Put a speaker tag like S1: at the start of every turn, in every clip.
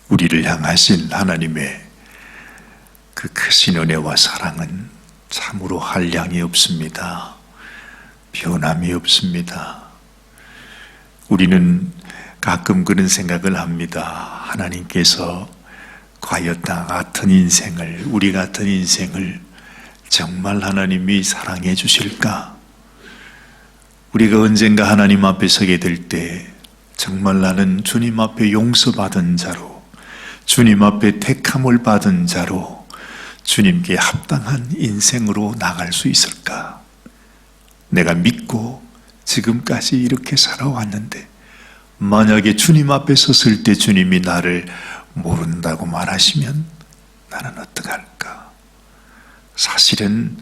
S1: 우리를 향하신 하나님의 그 크신 은혜와 사랑은 참으로 한량이 없습니다. 변함이 없습니다. 우리는 가끔 그런 생각을 합니다. 하나님께서 과연 나 같은 인생을, 우리 같은 인생을 정말 하나님이 사랑해 주실까? 우리가 언젠가 하나님 앞에 서게 될 때 정말 나는 주님 앞에 용서받은 자로, 주님 앞에 택함을 받은 자로 주님께 합당한 인생으로 나갈 수 있을까? 내가 믿고 지금까지 이렇게 살아왔는데 만약에 주님 앞에 섰을 때 주님이 나를 모른다고 말하시면 나는 어떡할까? 사실은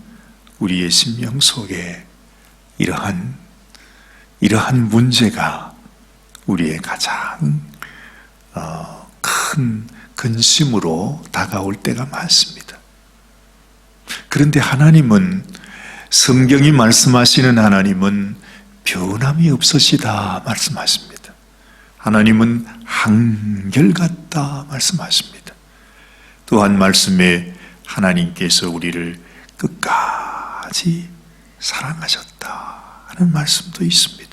S1: 우리의 심령 속에 이러한 문제가 우리의 가장 큰 근심으로 다가올 때가 많습니다. 그런데 하나님은, 성경이 말씀하시는 하나님은 변함이 없으시다 말씀하십니다. 하나님은 한결같다 말씀하십니다. 또한 말씀에 하나님께서 우리를 끝까지 사랑하셨다 하는 말씀도 있습니다.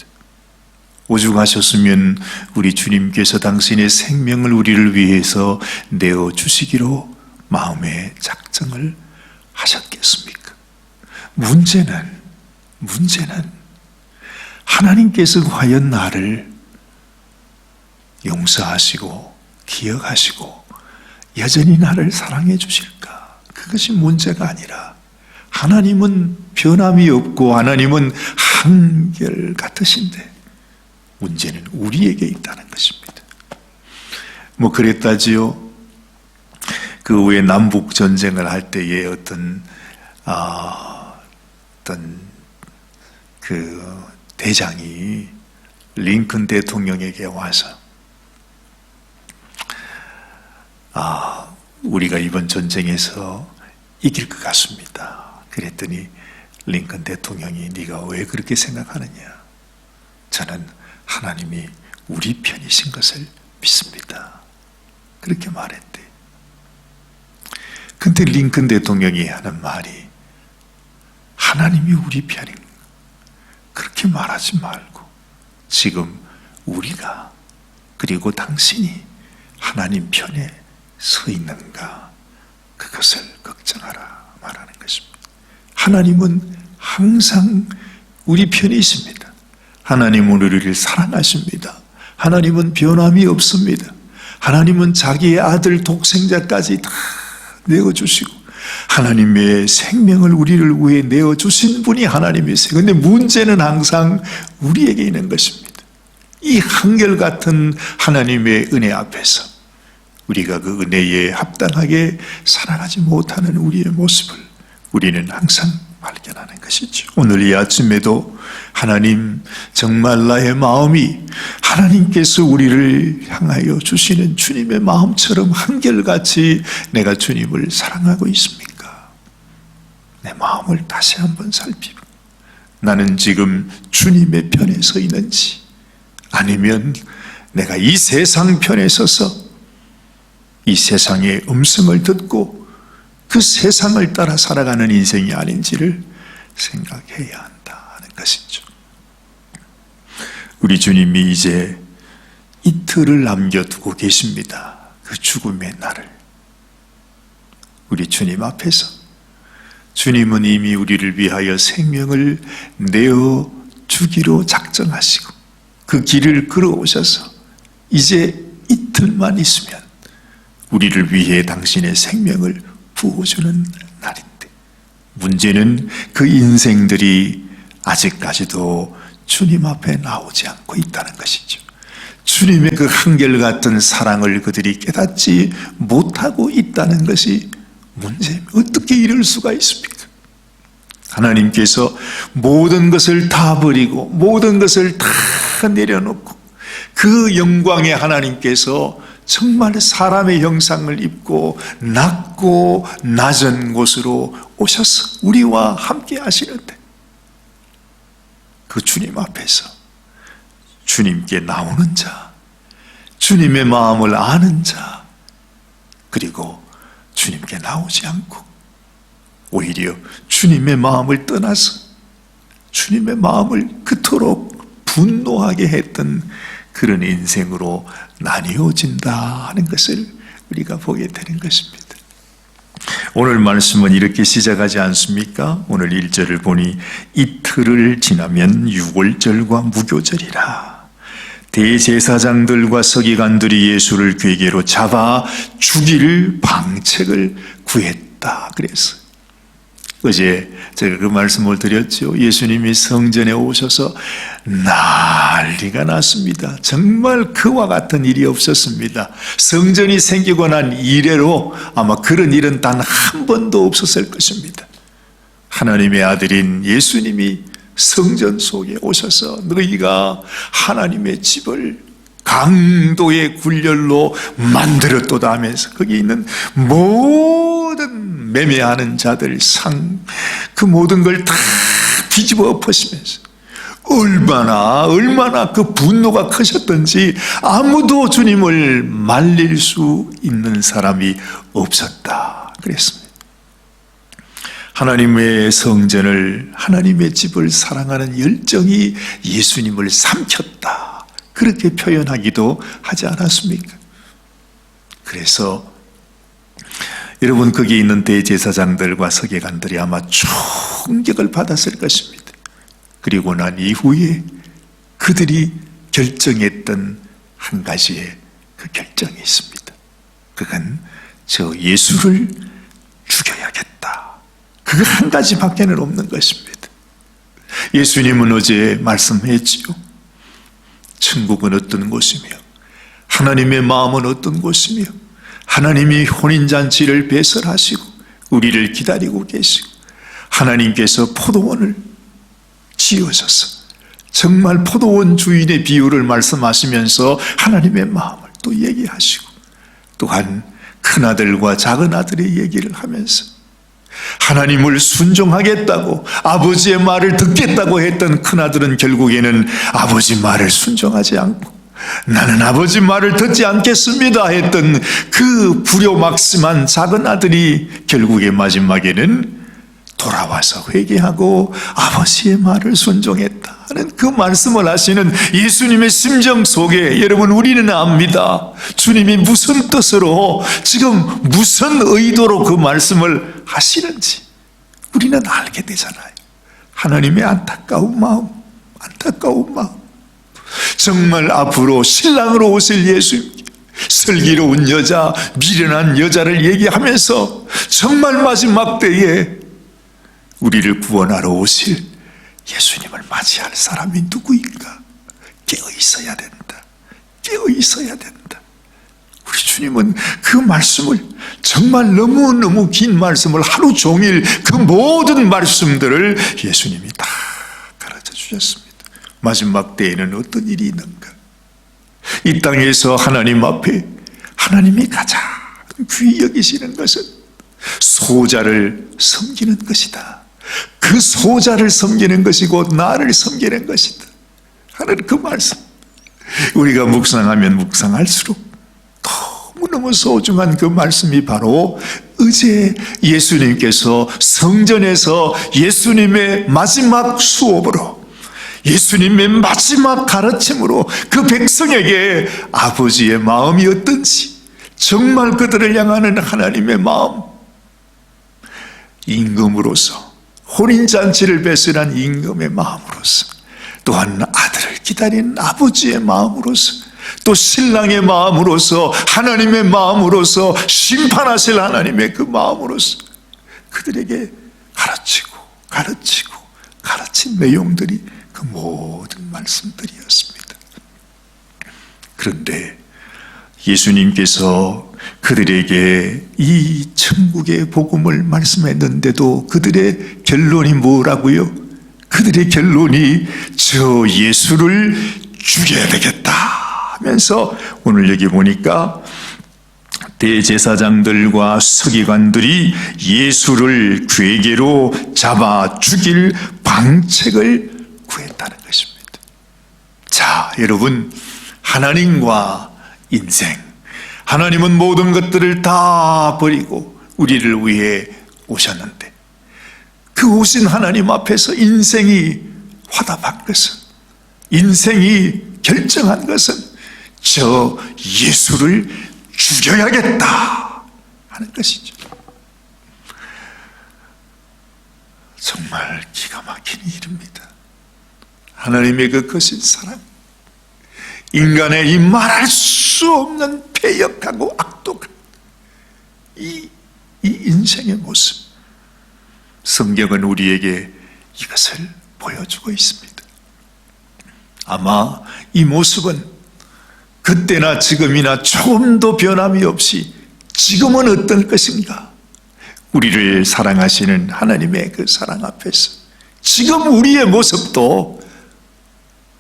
S1: 오죽하셨으면 우리 주님께서 당신의 생명을 우리를 위해서 내어주시기로 마음의 작정을 하셨겠습니까? 문제는 하나님께서 과연 나를 용서하시고 기억하시고 여전히 나를 사랑해 주실까? 그것이 문제가 아니라 하나님은 변함이 없고 하나님은 한결같으신데 문제는 우리에게 있다는 것입니다. 그랬다지요. 그 후에 남북 전쟁을 할 때에 어떤 그 대장이 링컨 대통령에게 와서 우리가 이번 전쟁에서 이길 것 같습니다. 그랬더니 링컨 대통령이 네가 왜 그렇게 생각하느냐? 저는 하나님이 우리 편이신 것을 믿습니다. 그렇게 말했대. 근데 링컨 대통령이 하는 말이 하나님이 우리 편인가? 그렇게 말하지 말고 지금 우리가 그리고 당신이 하나님 편에 서 있는가? 그것을 걱정하라 말하는 것입니다. 하나님은 항상 우리 편에 있습니다. 하나님은 우리를 사랑하십니다. 하나님은 변함이 없습니다. 하나님은 자기의 아들 독생자까지 다 내어주시고 하나님의 생명을 우리를 위해 내어주신 분이 하나님이세요. 그런데 문제는 항상 우리에게 있는 것입니다. 이 한결같은 하나님의 은혜 앞에서 우리가 그 은혜에 합당하게 살아가지 못하는 우리의 모습을 우리는 항상 발견하는 것이죠. 오늘 이 아침에도 하나님, 정말 나의 마음이 하나님께서 우리를 향하여 주시는 주님의 마음처럼 한결같이 내가 주님을 사랑하고 있습니까? 내 마음을 다시 한번 살피고 나는 지금 주님의 편에 서 있는지, 아니면 내가 이 세상 편에 서서 이 세상의 음성을 듣고 그 세상을 따라 살아가는 인생이 아닌지를 생각해야 한다는 것이죠. 우리 주님이 이제 이틀을 남겨두고 계십니다. 그 죽음의 날을. 우리 주님 앞에서 주님은 이미 우리를 위하여 생명을 내어주기로 작정하시고 그 길을 걸어오셔서 이제 이틀만 있으면 우리를 위해 당신의 생명을 부어주는 날인데, 문제는 그 인생들이 아직까지도 주님 앞에 나오지 않고 있다는 것이죠. 주님의 그 한결같은 사랑을 그들이 깨닫지 못하고 있다는 것이 문제입니다. 어떻게 이럴 수가 있습니까? 하나님께서 모든 것을 다 버리고 모든 것을 다 내려놓고 그 영광의 하나님께서 정말 사람의 형상을 입고 낮고 낮은 곳으로 오셔서 우리와 함께 하시는데, 그 주님 앞에서 주님께 나오는 자, 주님의 마음을 아는 자, 그리고 주님께 나오지 않고 오히려 주님의 마음을 떠나서 주님의 마음을 그토록 분노하게 했던 그런 인생으로 나뉘어진다 하는 것을 우리가 보게 되는 것입니다. 오늘 말씀은 이렇게 시작하지 않습니까? 오늘 1절을 보니 이틀을 지나면 유월절과 무교절이라. 대제사장들과 서기관들이 예수를 궤계로 잡아 죽일 방책을 구했다. 그래서 어제 제가 그 말씀을 드렸죠. 예수님이 성전에 오셔서 난리가 났습니다. 정말 그와 같은 일이 없었습니다. 성전이 생기고 난 이래로 아마 그런 일은 단 한 번도 없었을 것입니다. 하나님의 아들인 예수님이 성전 속에 오셔서 너희가 하나님의 집을 강도의 굴렬로 만들었도다 하면서 거기 있는 모든 매매하는 자들 그 모든 걸 다 뒤집어 엎으시면서 얼마나 그 분노가 크셨던지 아무도 주님을 말릴 수 있는 사람이 없었다 그랬습니다. 하나님의 성전을, 하나님의 집을 사랑하는 열정이 예수님을 삼켰다, 그렇게 표현하기도 하지 않았습니까? 그래서 여러분, 거기 있는 대제사장들과 서기관들이 아마 충격을 받았을 것입니다. 그리고 난 이후에 그들이 결정했던 한 가지의 그 결정이 있습니다. 그건 저 예수를 죽여야겠다. 그거 한 가지밖에는 없는 것입니다. 예수님은 어제 말씀했지요. 천국은 어떤 곳이며 하나님의 마음은 어떤 곳이며 하나님이 혼인잔치를 배설하시고 우리를 기다리고 계시고 하나님께서 포도원을 지으셔서 정말 포도원 주인의 비유를 말씀하시면서 하나님의 마음을 또 얘기하시고 또한 큰아들과 작은아들의 얘기를 하면서 하나님을 순종하겠다고 아버지의 말을 듣겠다고 했던 큰아들은 결국에는 아버지 말을 순종하지 않고 나는 아버지 말을 듣지 않겠습니다 했던 그 불효막심한 작은아들이 결국에 마지막에는 돌아와서 회개하고 아버지의 말을 순종했다 하는 그 말씀을 하시는 예수님의 심정 속에 여러분, 우리는 압니다. 주님이 무슨 뜻으로, 지금 무슨 의도로 그 말씀을 하시는지 우리는 알게 되잖아요. 하나님의 안타까운 마음, 정말 앞으로 신랑으로 오실 예수님, 슬기로운 여자, 미련한 여자를 얘기하면서 정말 마지막 때에 우리를 구원하러 오실 예수님을 맞이할 사람이 누구인가? 깨어 있어야 된다. 우리 주님은 그 말씀을, 정말 너무너무 긴 말씀을, 하루 종일 그 모든 말씀들을 예수님이 다 가르쳐 주셨습니다. 마지막 때에는 어떤 일이 있는가? 이 땅에서 하나님 앞에 하나님이 가장 귀히 여기시는 것은 소자를 섬기는 것이다. 그 소자를 섬기는 것이고 나를 섬기는 것이다 하는 그 말씀, 우리가 묵상하면 묵상할수록 너무너무 소중한 그 말씀이 바로 어제 예수님께서 성전에서 예수님의 마지막 수업으로, 예수님의 마지막 가르침으로 그 백성에게 아버지의 마음이 어떤지, 정말 그들을 향하는 하나님의 마음, 임금으로서, 혼인잔치를 배설한 임금의 마음으로서, 또한 아들을 기다리는 아버지의 마음으로서, 또 신랑의 마음으로서, 하나님의 마음으로서, 심판하실 하나님의 그 마음으로서 그들에게 가르친 내용들이 그 모든 말씀들이었습니다. 그런데 예수님께서 그들에게 이 천국의 복음을 말씀했는데도 그들의 결론이 뭐라고요? 그들의 결론이 저 예수를 죽여야 되겠다 하면서, 오늘 여기 보니까 대제사장들과 서기관들이 예수를 궤계로 잡아 죽일 방책을 구했다는 것입니다. 자, 여러분, 하나님과 인생, 하나님은 모든 것들을 다 버리고 우리를 위해 오셨는데, 그 오신 하나님 앞에서 인생이 화답한 것은, 인생이 결정한 것은 저 예수를 죽여야겠다 하는 것이죠. 정말 기가 막힌 일입니다. 하나님의 그 거신 사랑, 인간의 이 말할 수 없는 패역하고 악독한 이 인생의 모습, 성경은 우리에게 이것을 보여주고 있습니다. 아마 이 모습은 그때나 지금이나 조금도 변함이 없이 지금은 어떤 것인가, 우리를 사랑하시는 하나님의 그 사랑 앞에서 지금 우리의 모습도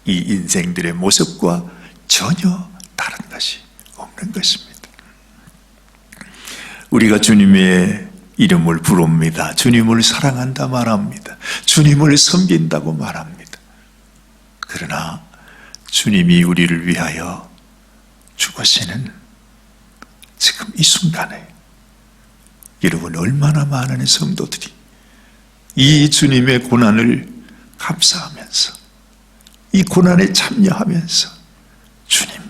S1: 이 인생들의 모습과 전혀 다른 것이 없는 것입니다. 우리가 주님의 이름을 부릅니다. 주님을 사랑한다 말합니다. 주님을 섬긴다고 말합니다. 그러나 주님이 우리를 위하여 죽으시는 지금 이 순간에 여러분, 얼마나 많은 성도들이 이 주님의 고난을 감사하면서, 이 고난에 참여하면서 주님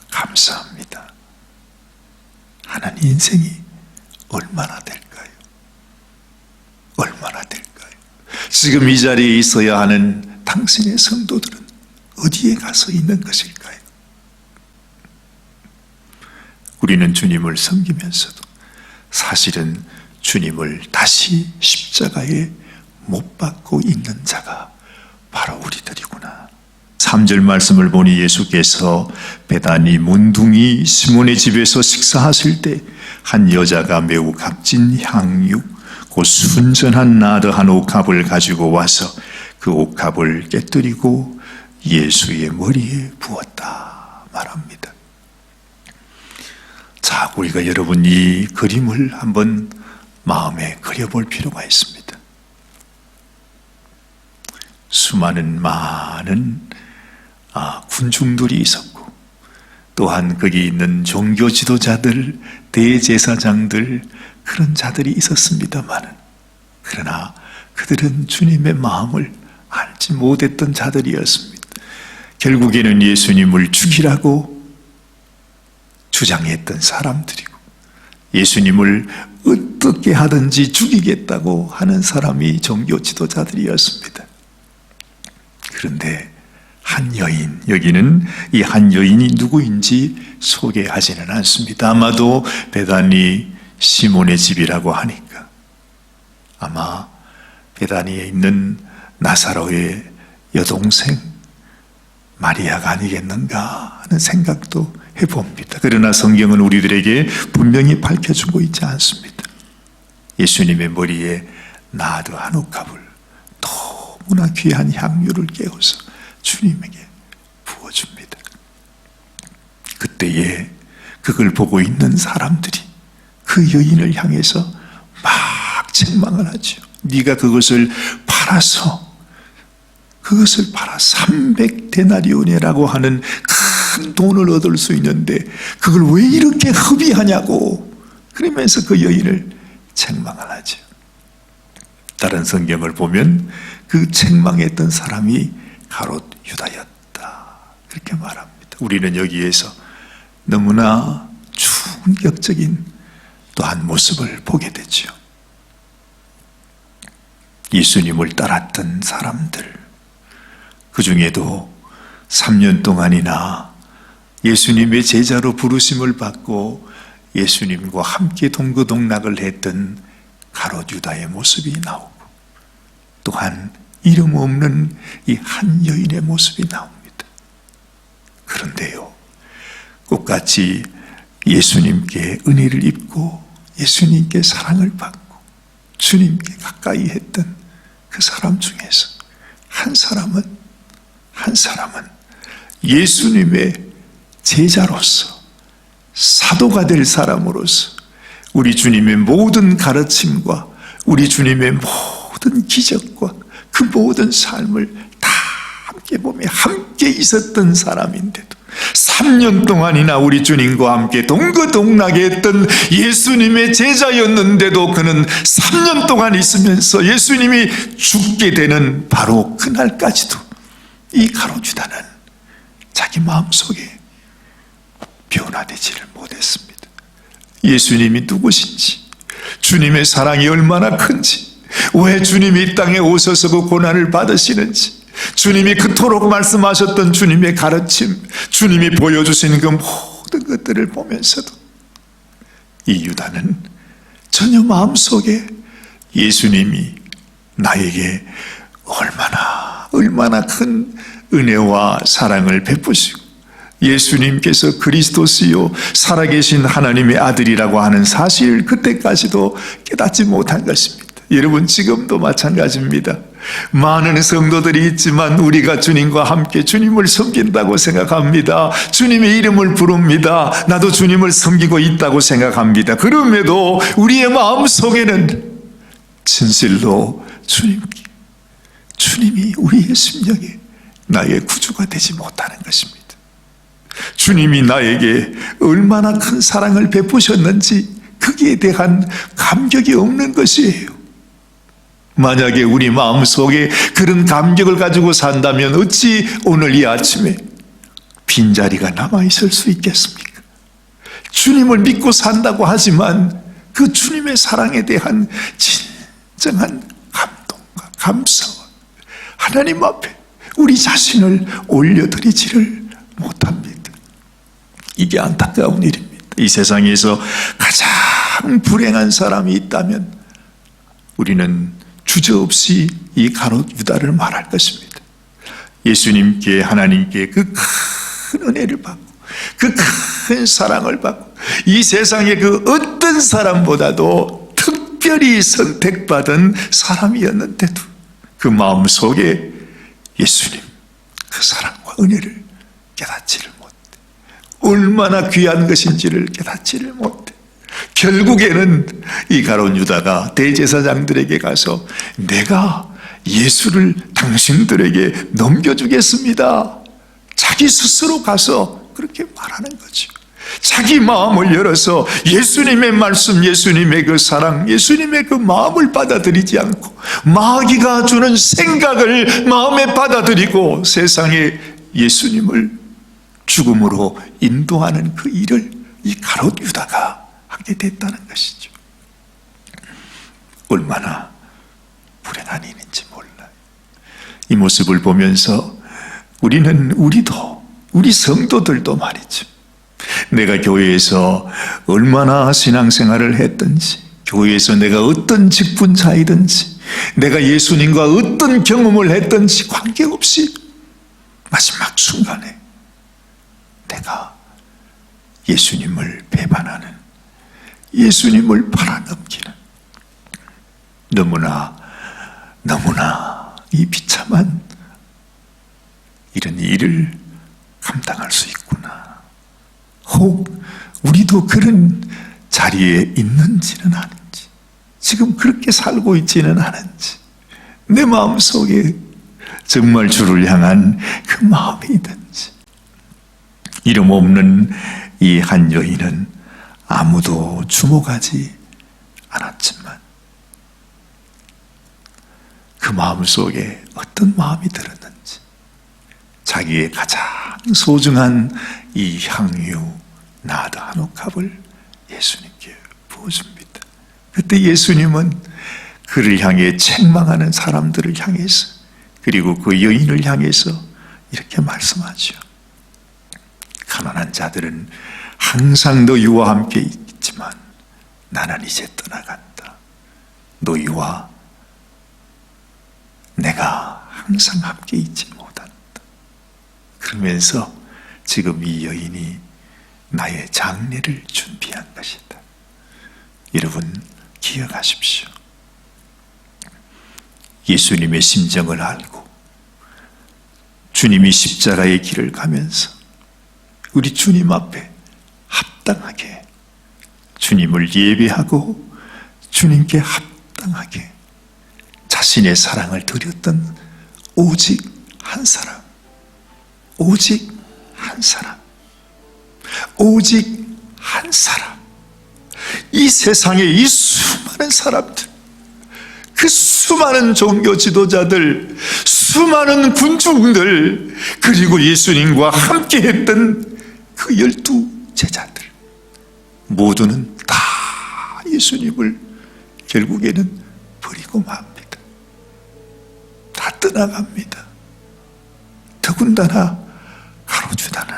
S1: 감사합니다 하는 인생이 얼마나 될까요? 얼마나 될까요? 지금 이 자리에 있어야 하는 당신의 성도들은 어디에 가서 있는 것일까요? 우리는 주님을 섬기면서도 사실은 주님을 다시 십자가에 못 박고 있는 자가 바로 우리들이구나. 3절 말씀을 보니 예수께서 베다니 문둥이 시몬의 집에서 식사하실 때 한 여자가 매우 값진 향유 곧 순전한 나드 한 옥합을 가지고 와서 그 옥합을 깨뜨리고 예수의 머리에 부었다 말합니다. 자, 우리가 여러분 이 그림을 한번 마음에 그려볼 필요가 있습니다. 수많은 많은 군중들이 있었고, 또한 거기 있는 종교 지도자들, 대제사장들, 그런 자들이 있었습니다만, 그러나 그들은 주님의 마음을 알지 못했던 자들이었습니다. 결국에는 예수님을 죽이라고 주장했던 사람들이고, 예수님을 어떻게 하든지 죽이겠다고 하는 사람이 종교 지도자들이었습니다. 그런데 한 여인, 여기는 이 한 여인이 누구인지 소개하지는 않습니다. 아마도 베다니 시몬의 집이라고 하니까 아마 베다니에 있는 나사로의 여동생 마리아가 아니겠는가 하는 생각도 해봅니다. 그러나 성경은 우리들에게 분명히 밝혀주고 있지 않습니다. 예수님의 머리에 나드 한 옥합을, 너무나 귀한 향유를 깨워서 주님에게 부어줍니다. 그때에 그걸 보고 있는 사람들이 그 여인을 향해서 막 책망을 하죠. 네가 그것을 팔아서 300데나리온이라고 하는 큰 돈을 얻을 수 있는데 그걸 왜 이렇게 허비하냐고, 그러면서 그 여인을 책망을 하죠. 다른 성경을 보면 그 책망했던 사람이 가롯 유다였다, 그렇게 말합니다. 우리는 여기에서 너무나 충격적인 또 한 모습을 보게 되죠. 예수님을 따랐던 사람들, 그 중에도 3년 동안이나 예수님의 제자로 부르심을 받고 예수님과 함께 동거동락을 했던 가롯 유다의 모습이 나오고, 또한 이름 없는 이 한 여인의 모습이 나옵니다. 그런데요, 똑같이 예수님께 은혜를 입고 예수님께 사랑을 받고 주님께 가까이 했던 그 사람 중에서 한 사람은 예수님의 제자로서, 사도가 될 사람으로서 우리 주님의 모든 가르침과 우리 주님의 모든 기적과 그 모든 삶을 다 함께 보며 함께 있었던 사람인데도, 3년 동안이나 우리 주님과 함께 동거동락에 했던 예수님의 제자였는데도 그는 3년 동안 있으면서 예수님이 죽게 되는 바로 그날까지도 이 가룟 유다는 자기 마음속에 변화되지를 못했습니다. 예수님이 누구신지, 주님의 사랑이 얼마나 큰지, 왜 주님이 이 땅에 오셔서 그 고난을 받으시는지, 주님이 그토록 말씀하셨던 주님의 가르침, 주님이 보여주신 그 모든 것들을 보면서도 이 유다는 전혀 마음속에 예수님이 나에게 얼마나 큰 은혜와 사랑을 베푸시고 예수님께서 그리스도시요 살아계신 하나님의 아들이라고 하는 사실을 그때까지도 깨닫지 못한 것입니다. 여러분, 지금도 마찬가지입니다. 많은 성도들이 있지만 우리가 주님과 함께 주님을 섬긴다고 생각합니다. 주님의 이름을 부릅니다. 나도 주님을 섬기고 있다고 생각합니다. 그럼에도 우리의 마음속에는 진실로 주님이 우리의 심령에 나의 구주가 되지 못하는 것입니다. 주님이 나에게 얼마나 큰 사랑을 베푸셨는지 거기에 대한 감격이 없는 것이에요. 만약에 우리 마음속에 그런 감격을 가지고 산다면 어찌 오늘 이 아침에 빈자리가 남아있을 수 있겠습니까? 주님을 믿고 산다고 하지만 그 주님의 사랑에 대한 진정한 감동과 감사와 하나님 앞에 우리 자신을 올려드리지를 못합니다. 이게 안타까운 일입니다. 이 세상에서 가장 불행한 사람이 있다면 우리는 주저없이 이 가룟 유다를 말할 것입니다. 예수님께, 하나님께 그 큰 은혜를 받고 그 큰 사랑을 받고 이 세상의 그 어떤 사람보다도 특별히 선택받은 사람이었는데도 그 마음속에 예수님 그 사랑과 은혜를 깨닫지를 못해. 얼마나 귀한 것인지를 깨닫지를 못해. 결국에는 이 가룟 유다가 대제사장들에게 가서 내가 예수를 당신들에게 넘겨주겠습니다. 자기 스스로 가서 그렇게 말하는 거죠. 자기 마음을 열어서 예수님의 말씀, 예수님의 그 사랑, 예수님의 그 마음을 받아들이지 않고 마귀가 주는 생각을 마음에 받아들이고 세상에 예수님을 죽음으로 인도하는 그 일을 이 가룟 유다가 하게 됐다는 것이죠. 얼마나 불행한 일인지 몰라요. 이 모습을 보면서 우리 성도들도 말이죠. 내가 교회에서 얼마나 신앙생활을 했든지, 교회에서 내가 어떤 직분자이든지, 내가 예수님과 어떤 경험을 했든지 관계없이 마지막 순간에 내가 예수님을 배반하는, 예수님을 팔아넘기는 너무나 이 비참한 이런 일을 감당할 수 있구나. 혹 우리도 그런 자리에 있는지는 아닌지, 지금 그렇게 살고 있지는 않은지, 내 마음속에 정말 주를 향한 그 마음이 있는지. 이름 없는 이 한 여인은 아무도 주목하지 않았지만 그 마음속에 어떤 마음이 들었는지 자기의 가장 소중한 이 향유 나드 한 옥합을 예수님께 부어줍니다. 그때 예수님은 그를 향해 책망하는 사람들을 향해서, 그리고 그 여인을 향해서 이렇게 말씀하죠. 가난한 자들은 항상 너희와 함께 있지만 나는 이제 떠나간다. 너희와 내가 항상 함께 있지 못한다. 그러면서 지금 이 여인이 나의 장례를 준비한 것이다. 여러분 기억하십시오. 예수님의 심정을 알고 주님이 십자가의 길을 가면서 우리 주님 앞에 합당하게 주님을 예배하고 주님께 합당하게 자신의 사랑을 드렸던 오직 한 사람, 오직 한 사람, 오직 한 사람, 이 세상에 이 수많은 사람들, 그 수많은 종교 지도자들, 수많은 군중들, 그리고 예수님과 함께 했던 그 12 제자들, 모두는 다 예수님을 결국에는 버리고 맙니다. 다 떠나갑니다. 더군다나 가로주다는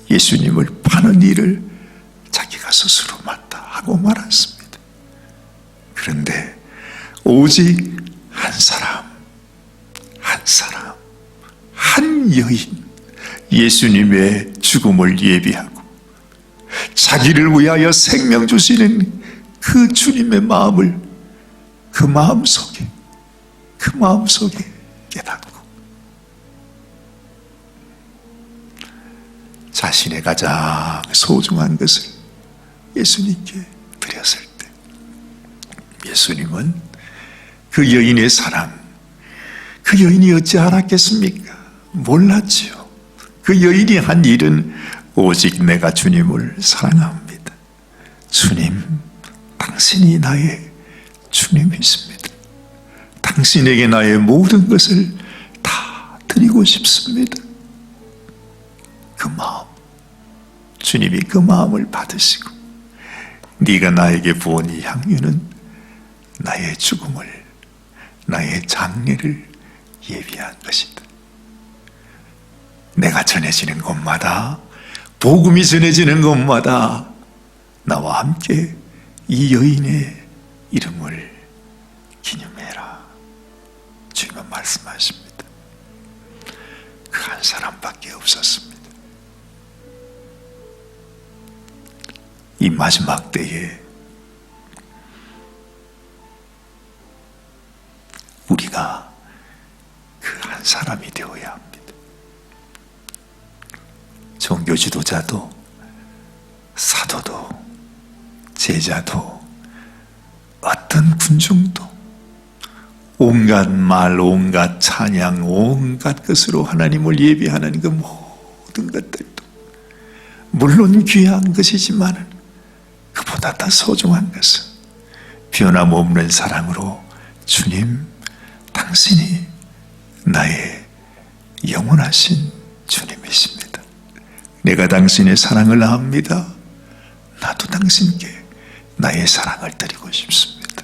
S1: 예수님을 파는 일을 자기가 스스로 맡다 하고 말았습니다. 그런데 오직 한 사람, 한 여인, 예수님의 죽음을 예비하고 자기를 위하여 생명 주시는 그 주님의 마음을 그 마음속에 깨닫고 자신의 가장 소중한 것을 예수님께 드렸을 때, 예수님은 그 여인의 사랑, 그 여인이 어찌 알았겠습니까? 몰랐지요. 그 여인이 한 일은 오직 내가 주님을 사랑합니다. 주님, 당신이 나의 주님이십니다. 당신에게 나의 모든 것을 다 드리고 싶습니다. 그 마음, 주님이 그 마음을 받으시고 네가 나에게 부은 이 향유는 나의 죽음을, 나의 장례를 예비한 것이다. 내가 전해지는 곳마다, 복음이 전해지는 곳마다 나와 함께 이 여인의 이름을 기념해라. 주님은 말씀하십니다. 그 한 사람밖에 없었습니다. 이 마지막 때에 우리가 그 한 사람이 되어야 합니다. 종교 지도자도, 사도도, 제자도, 어떤 군중도 온갖 말, 온갖 찬양, 온갖 것으로 하나님을 예비하는 그 모든 것들도 물론 귀한 것이지만 그보다 더 소중한 것은 변함없는 사랑으로 주님, 당신이 나의 영원하신 주님이십니다. 내가 당신의 사랑을 압니다. 나도 당신께 나의 사랑을 드리고 싶습니다.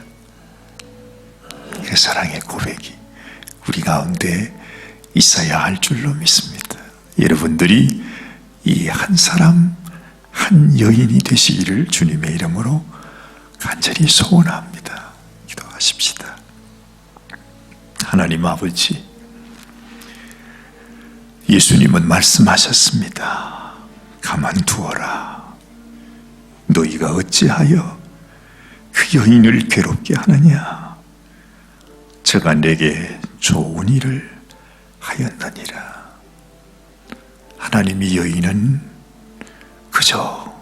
S1: 그 사랑의 고백이 우리 가운데 있어야 할 줄로 믿습니다. 여러분들이 이 한 사람, 한 여인이 되시기를 주님의 이름으로 간절히 소원합니다. 기도하십시다. 하나님 아버지, 예수님은 말씀하셨습니다. 가만두어라. 너희가 어찌하여 그 여인을 괴롭게 하느냐? 저가 내게 좋은 일을 하였느니라. 하나님, 이 여인은 그저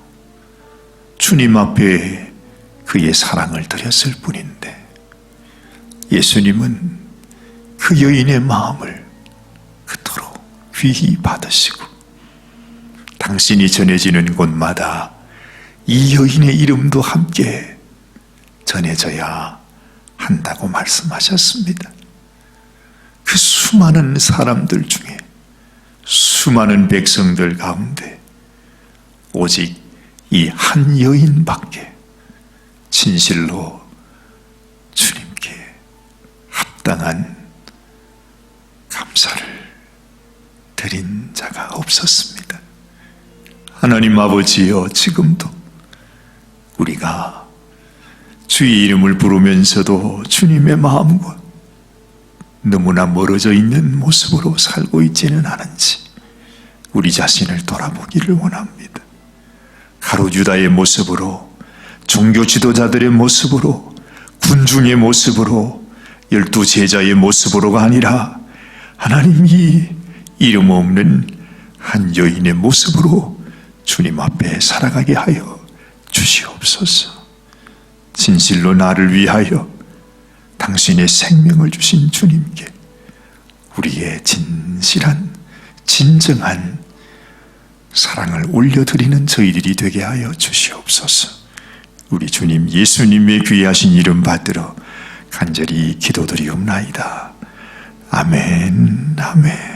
S1: 주님 앞에 그의 사랑을 드렸을 뿐인데 예수님은 그 여인의 마음을 그토록 귀히 받으시고 당신이 전해지는 곳마다 이 여인의 이름도 함께 전해져야 한다고 말씀하셨습니다. 그 수많은 사람들 중에, 수많은 백성들 가운데 오직 이 한 여인밖에 진실로 주님께 합당한 감사를 드린 자가 없었습니다. 하나님 아버지여, 지금도 우리가 주의 이름을 부르면서도 주님의 마음과 너무나 멀어져 있는 모습으로 살고 있지는 않은지 우리 자신을 돌아보기를 원합니다. 가룟유다의 모습으로, 종교 지도자들의 모습으로, 군중의 모습으로, 12 제자의 모습으로가 아니라 하나님이 이름 없는 한 여인의 모습으로 주님 앞에 살아가게 하여 주시옵소서. 진실로 나를 위하여 당신의 생명을 주신 주님께 우리의 진실한, 진정한 사랑을 올려드리는 저희들이 되게 하여 주시옵소서. 우리 주님 예수님의 귀하신 이름 받들어 간절히 기도드리옵나이다. 아멘, 아멘.